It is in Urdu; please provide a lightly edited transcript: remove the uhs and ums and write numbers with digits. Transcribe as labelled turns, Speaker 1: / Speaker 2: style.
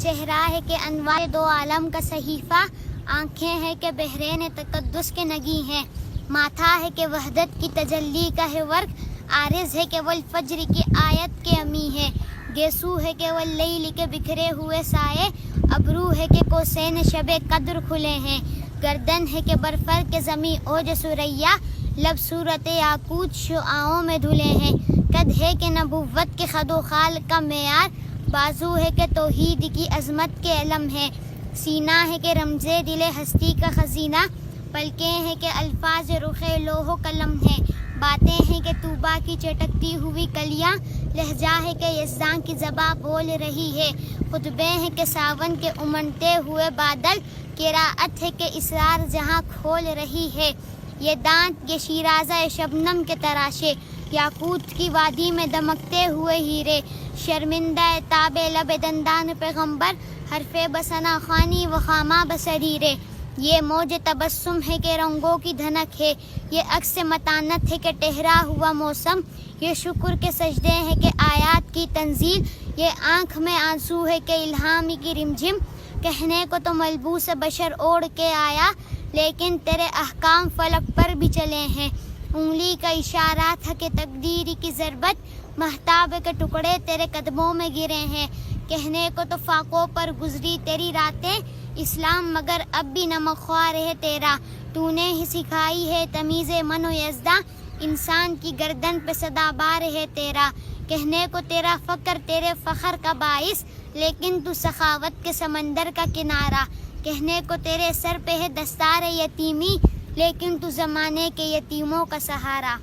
Speaker 1: چہرہ ہے کہ انوار دو عالم کا صحیفہ، آنکھیں ہیں کہ بحرین تقدس کے نگی ہیں، ماتھا ہے کہ وحدت کی تجلی کا ہے ورق، عارض ہے کہ والفجر کی آیت کے امی ہے، گیسو ہے کہ واللیل کے بکھرے ہوئے سائے، ابرو ہے کہ کوسین شب قدر کھلے ہیں، گردن ہے کہ برفر کے زمیں اوج سریا، لب صورت یاقوت شعاعوں میں دھلے ہیں، قد ہے کہ نبوت کے خد و خال کا معیار، بازو ہے کہ توحید کی عظمت کے علم ہے، سینہ ہے کہ رمز دل ہستی کا خزینہ، پلکیں ہیں کہ الفاظ رخ لوح و قلم ہے، باتیں ہیں کہ طوبا کی چٹکتی ہوئی کلیاں، لہجہ ہے کہ یزداں کی زباں بول رہی ہے، خطبے ہیں کہ ساون کے امنڈتے ہوئے بادل، قرأت ہے کہ اسرار جہاں کھول رہی ہے، یہ دانت یہ شیرازہ شبنم کے تراشے، یاقوت کی وادی میں دمکتے ہوئے ہیرے، شرمندہ تاب لب دندان پیغمبر، حرف بسنا خوانی و خامہ بسریرے، یہ موج تبسم ہے کہ رنگوں کی دھنک ہے، یہ عکس متانت ہے کہ ٹہرا ہوا موسم، یہ شکر کے سجدے ہیں کہ آیات کی تنزیل، یہ آنکھ میں آنسو ہے کہ الہام کی رمجم، کہنے کو تو ملبوس بشر اوڑھ کے آیا، لیکن تیرے احکام فلک پر بھی چلے ہیں، انگلی کا اشارہ تھا کہ تقدیر کی ضربت، مہتاب کے ٹکڑے تیرے قدموں میں گرے ہیں، کہنے کو تو فاقوں پر گزری تیری راتیں، اسلام مگر اب بھی نمک خوار ہے تیرا، تو نے ہی سکھائی ہے تمیز من و یزداں، انسان کی گردن پہ صدا بار ہے تیرا، کہنے کو تیرا فقر تیرے فخر کا باعث، لیکن تو سخاوت کے سمندر کا کنارہ، کہنے کو تیرے سر پہ ہے دستار یتیمی، لیکن تو زمانے کے یتیموں کا سہارا۔